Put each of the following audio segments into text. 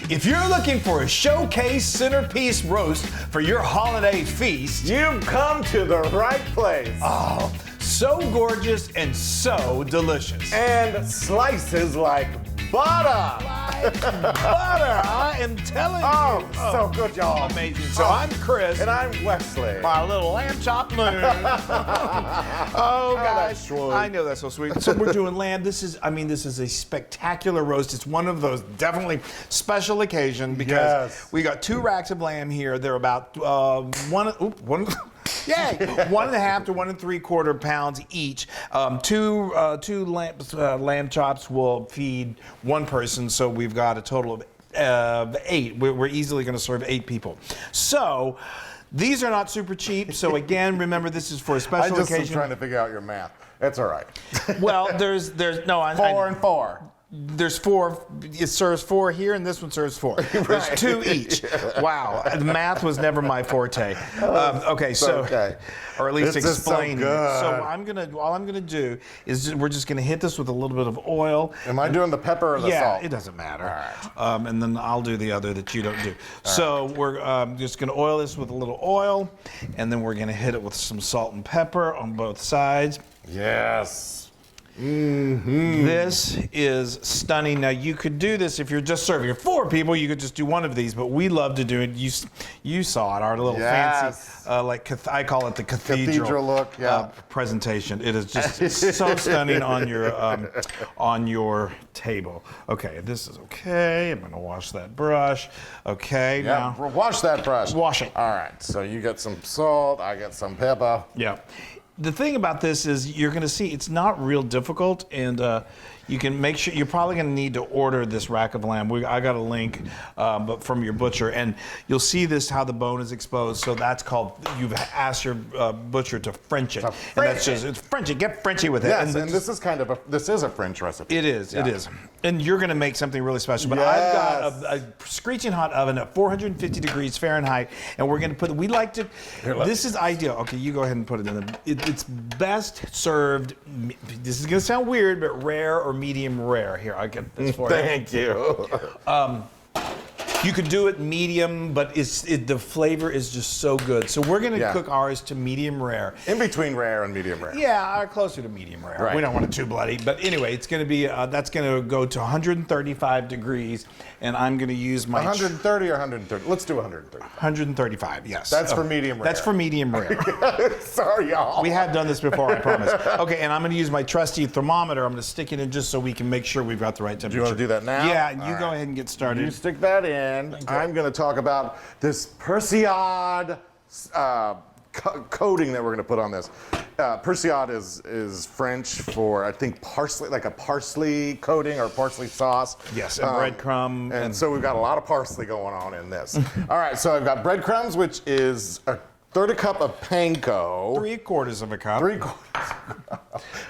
If you're looking for a showcase centerpiece roast for your holiday feast, you've come to the right place. Oh, so gorgeous and so delicious. And slices like butter. Like butter, I am telling you. Oh, so good, y'all. Amazing. So I'm Chris. And I'm Wesley. My little lamb chop Loon. Oh, guys. I know that's so sweet. So we're doing lamb. This is a spectacular roast. It's one of those definitely special occasion because we got 2 racks of lamb here. They're about 1.5 to 1 3/4 pounds each. Two lamb chops will feed 1 person, so we've got a total of 8. We're easily going to serve 8 people. So these are not super cheap. So again, remember this is for a special occasion. I just am trying to figure out your math. That's all right. Well, there's no 4 and 4. There's 4. It serves 4 here, and this one serves 4. There's Right. 2 each. Wow, the math was never my forte. Okay, so or at least explain. So all I'm gonna do is we're just gonna hit this with a little bit of oil. Am I doing the pepper or the salt? Yeah, it doesn't matter. All right. And then I'll do the other that you don't do. So we're just gonna oil this with a little oil, and then we're gonna hit it with some salt and pepper on both sides. Yes. Mm-hmm. This is stunning. Now you could do this if you're just serving 4 people. You could just do 1 of these, but we love to do it. You saw it, our little fancy, I call it the cathedral look. Presentation. It is just so stunning on your table. Okay, this is okay. I'm gonna wash that brush. Okay, now wash that brush. Wash it. All right. So you get some salt. I get some pepper. Yeah. The thing about this is you're going to see it's not real difficult, and you can make sure you're probably going to need to order this rack of lamb. I got a link but from your butcher, and you'll see this how the bone is exposed. So that's called, you've asked your butcher to French it. And that's just, it's French it. Get Frenchy with it. Yes, and this is a French recipe. It is. It is. And you're going to make something really special. But I've got a screeching hot oven at 450 degrees Fahrenheit, and we're going to put. We like to. This is ideal. Okay, you go ahead and put it in. It's best served. This is going to sound weird, but rare or medium rare. Here, I get this for you. Thank you. You could do it medium, but the flavor is just so good. So we're going to cook ours to medium rare. In between rare and medium rare. Yeah, or closer to medium rare. Right. We don't want it too bloody. But anyway, it's going to be, that's going to go to 135 degrees, and I'm going to use my... 130 or 130? Let's do 135. 135, yes. That's for medium rare. That's for medium rare. Sorry, y'all. We have done this before, I promise. Okay, and I'm going to use my trusty thermometer. I'm going to stick it in just so we can make sure we've got the right temperature. Do you want to do that now? Yeah, you go ahead and get started. You stick that in. I'm going to talk about this Persillade coating that we're going to put on this. Persillade is French for, I think, parsley, like a parsley coating or parsley sauce. Yes, and breadcrumb. And so we've got a lot of parsley going on in this. All right, so I've got breadcrumbs, which is a 1/3 cup of panko. 3/4 cup. 3/4.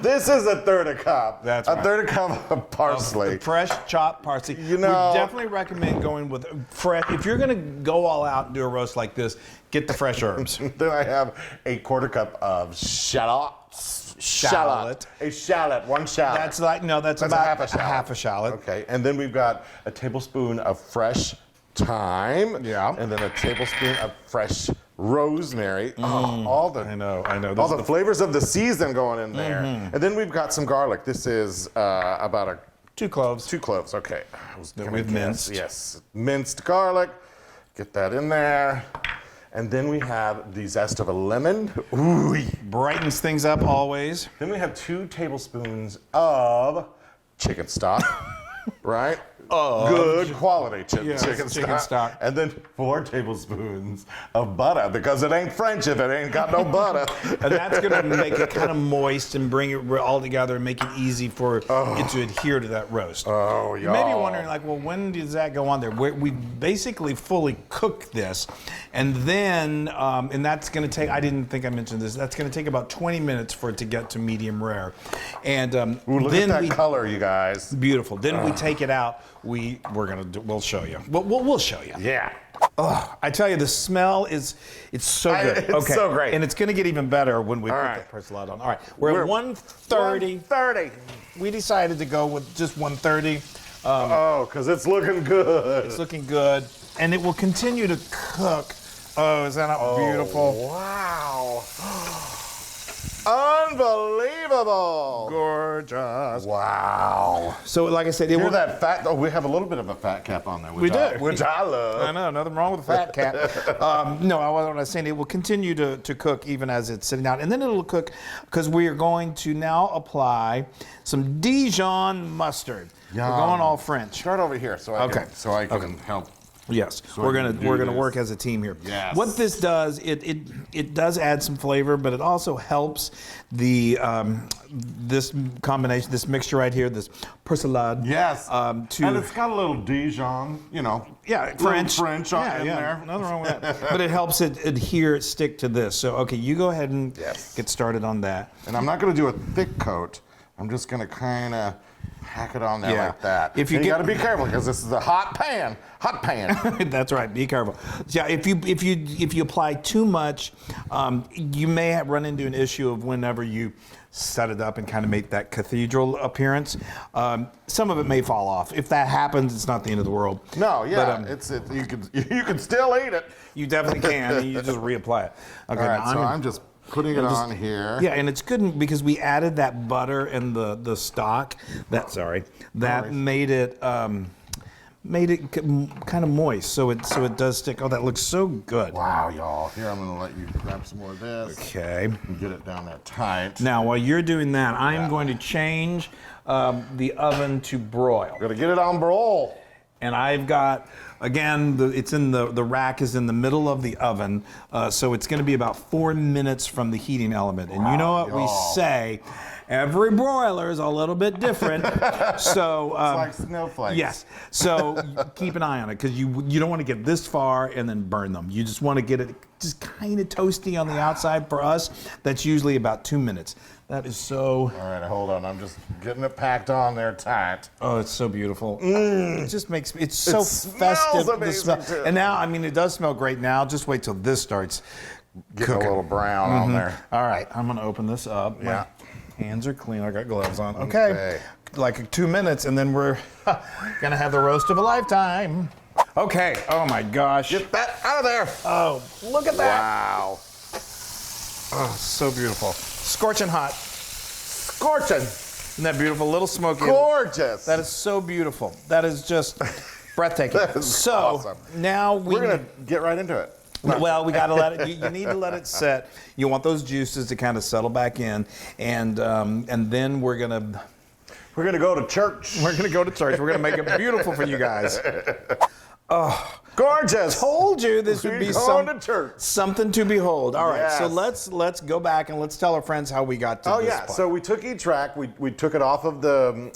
This is a 1/3 cup. That's a right. 1/3 cup of parsley. Fresh chopped parsley. You know, we definitely recommend going with fresh. If you're going to go all out and do a roast like this, get the fresh herbs. Then I have a 1/4 cup of shallot. Shallot. A shallot, 1 shallot. That's about half a shallot. Okay, and then we've got a tablespoon of fresh thyme. Yeah. And then a tablespoon of fresh rosemary. All the all the flavors of the season going in there. And then we've got some garlic. This is about 2 cloves. 2 cloves. Okay. Then we've minced. Yes, minced garlic. Get that in there. And then we have the zest of a lemon. Ooh. Brightens things up always. Then we have 2 tablespoons of chicken stock, right? Good quality chicken stock. And then 4 tablespoons of butter, because it ain't French if it ain't got no butter. And that's going to make it kind of moist and bring it all together and make it easy for it to adhere to that roast. Oh, You may be wondering, like, well, when does that go on there? We basically fully cook this, and then, and that's going to take, I didn't think I mentioned this, that's going to take about 20 minutes for it to get to medium rare. And look then at that color, you guys. Beautiful. Then we take it out. We'll show you. We'll show you. Yeah. Oh, I tell you, the smell it's so good. It's so great. And it's going to get even better when we put that Persillade on. All right, we're at 130. 130. We decided to go with just 130. Because it's looking good. It's looking good, and it will continue to cook. Oh, is that not beautiful? Wow. Unbelievable. Gorgeous. Wow. So, like I said, Hear that fat? Oh, we have a little bit of a fat cap on there. We do. Which I love. I know, nothing wrong with a fat cap. No, what I was saying, it will continue to cook even as it's sitting out. And then it'll cook because we are going to now apply some Dijon mustard. Yum. We're going all French. Start over here so I can help. Yes, So we're gonna work as a team here. Yes. What this does, it does add some flavor, but it also helps the this combination, this mixture right here, this Persillade. Yes. And it's got a little Dijon, French in there. Nothing wrong with that. But it helps it adhere, stick to this. So okay, you go ahead and get started on that. And I'm not going to do a thick coat. I'm just going to kind of hack it on there like that. You got to be careful because this is a hot pan. Hot pan. That's right. Be careful. Yeah, if you apply too much, you may run into an issue of whenever you set it up and kind of make that cathedral appearance. Some of it may fall off. If that happens, it's not the end of the world. No, yeah, but, you can still eat it. You definitely can. And you just reapply it. Okay, all right, so I'm just putting it on here. Yeah, and it's good because we added that butter and the stock. That made it kind of moist, so it does stick. Oh, that looks so good. Wow, y'all. Here, I'm going to let you grab some more of this. Okay. And get it down there tight. Now, while you're doing that, I'm going to change the oven to broil. Got to get it on broil. And I've got, again, it's in the rack is in the middle of the oven, so it's going to be about 4 minutes from the heating element. And you know what we say, every broiler is a little bit different. So it's like snowflakes. Yes. So keep an eye on it because you don't want to get this far and then burn them. You just want to get it just kind of toasty on the outside. For us, that's usually about 2 minutes. That is so... All right, hold on. I'm just getting it packed on there tight. Oh, it's so beautiful. It just makes... It's so festive. Amazing too. And now, I mean, it does smell great now. Just wait till this starts getting cooking. a little brown on there. All right, I'm going to open this up. Yeah. My hands are clean. I got gloves on. Okay. Like 2 minutes, and then we're going to have the roast of a lifetime. Okay. Oh, my gosh. Get that out of there. Oh, look at that. Wow. Oh, so beautiful. Scorching hot. Scorching. Isn't that beautiful? A little smoky. Gorgeous. That is so beautiful. That is just breathtaking. That is awesome. Now we're going to get right into it. Well, we got to let it. You need to let it set. You want those juices to kind of settle back in, and then we're gonna go to church. We're gonna go to church. We're gonna make it beautiful for you guys. Oh, gorgeous! Told you this would be something to behold. All right, so let's go back and let's tell our friends how we got to this point. So we took each rack, we took it off of the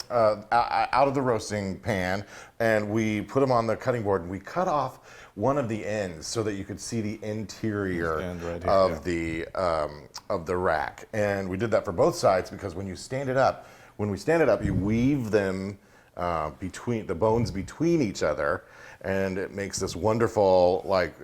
out of the roasting pan, and we put them on the cutting board, and we cut off one of the ends so that you could see the interior of the rack. And we did that for both sides because when we stand it up, you weave them between the bones between each other. And it makes this wonderful,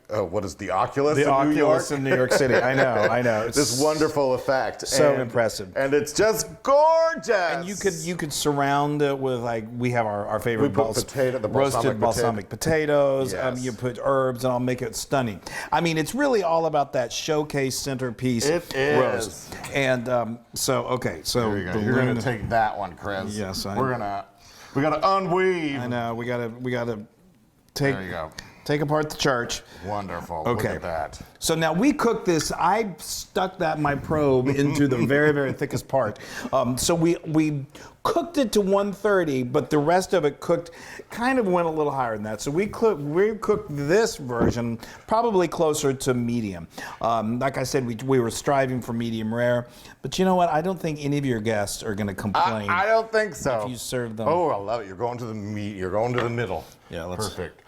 what is the Oculus in New York? The Oculus in New York City. I know. It's this wonderful effect. So impressive. And it's just gorgeous. And you could surround it with, we have our favorite roasted balsamic potatoes. Yes. You put herbs, and I'll make it stunning. I mean, it's really all about that showcase centerpiece roast. And so here we go. You're going to take that one, Chris. Yes, we got to unweave. I know. We got to. There you go. Take apart the church. Wonderful. Okay. Look at that. So now we cooked this. I stuck my probe into the very, very thickest part. So we cooked it to 130, but the rest of it kind of went a little higher than that. So we cooked this version probably closer to medium. Like I said, we were striving for medium rare. But you know what? I don't think any of your guests are going to complain. I don't think so. If you serve them. Oh, I love it. You're going to the meat. You're going to the middle. Yeah, perfect.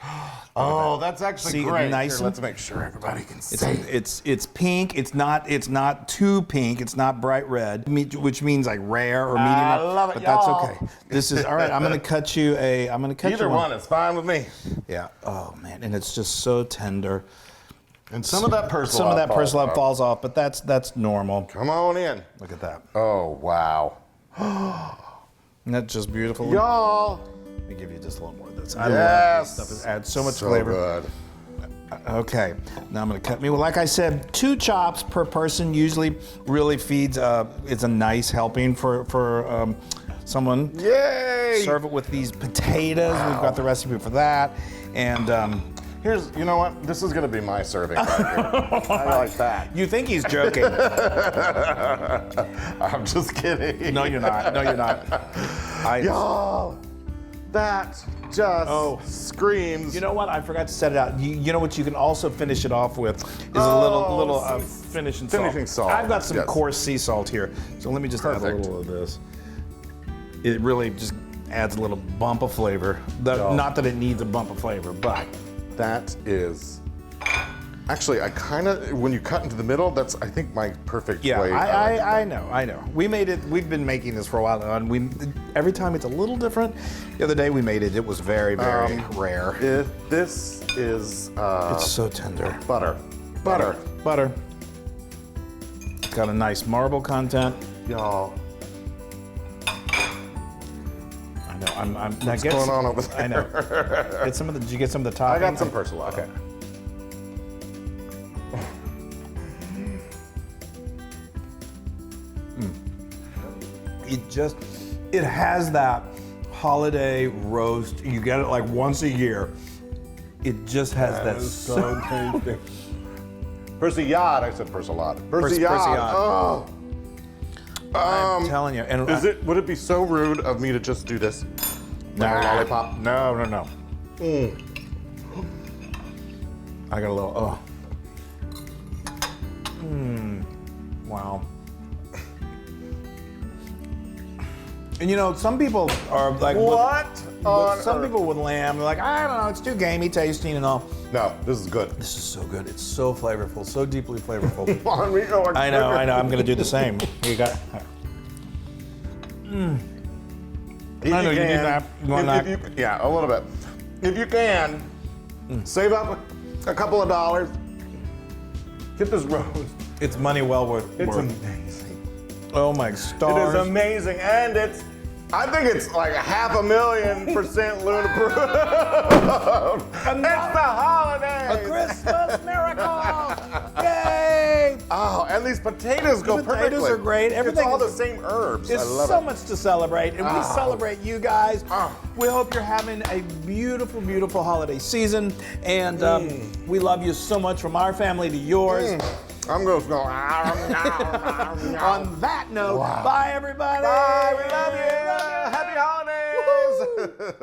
Oh, that's actually great. Nice. Here, let's make sure everybody can see. It's pink. It's not too pink. It's not bright red, which means like rare or medium. I love it, but y'all. That's okay. This is all right. I'm gonna cut you Either one is fine with me. Yeah. Oh man, and it's just so tender. And some of that Persillade falls off, but that's normal. Come on in. Look at that. Oh wow. Isn't that just beautiful? Y'all. me give you just a little more of this. I love this stuff. It adds so much flavor. Good. Okay, now I'm gonna cut me. Well, like I said, 2 chops per person usually really feeds. It's a nice helping for someone. Yay! Serve it with these potatoes. Wow. We've got the recipe for that. And here's, you know what? This is gonna be my serving right here. I like that. You think he's joking? I'm just kidding. No, you're not. No, you're not. Y'all, that just screams. You know what? I forgot to set it out. You know what? You can also finish it off with is a little finishing salt. I've got some coarse sea salt here, so let me just add a little of this. It really just adds a little bump of flavor. Not that it needs a bump of flavor, but that is. Actually, I kind of, when you cut into the middle, that's, I think, my perfect way. Yeah, I know. We made it, we've been making this for a while now, and every time it's a little different. The other day we made it, it was very, very rare. This is... it's so tender. Butter. It's got a nice marble content. Y'all. I know, What's going on over there? I know. Did you get some of the toppings? I got some Persillade. Okay. It has that holiday roast. You get it like once a year. It just has that so tasty. Persillade, I said Persillade. Persillade. Oh. I'm telling you. And would it be so rude of me to just do this? Like a lollipop? No. I got a little, wow. And you know, some people are like, some people with lamb, they're like, I don't know, it's too gamey tasting and all. No, this is good. This is so good. It's so flavorful, so deeply flavorful. I know. I'm going to do the same. You got. I know you need that. Yeah, a little bit. If you can, save up a couple of dollars. Get this roast. It's money well worth. It's amazing. Oh my stars. It is amazing, and I think it's like 500,000% Loon approved. It's the holidays. A Christmas miracle. Yay! Oh, and these potatoes go perfectly. Potatoes are great. Everything it's all the same herbs. There's so much to celebrate, and we celebrate you guys. We hope you're having a beautiful, beautiful holiday season, and we love you so much from our family to yours. I'm going to go. On that note, bye everybody. Bye. We love you. Happy holidays.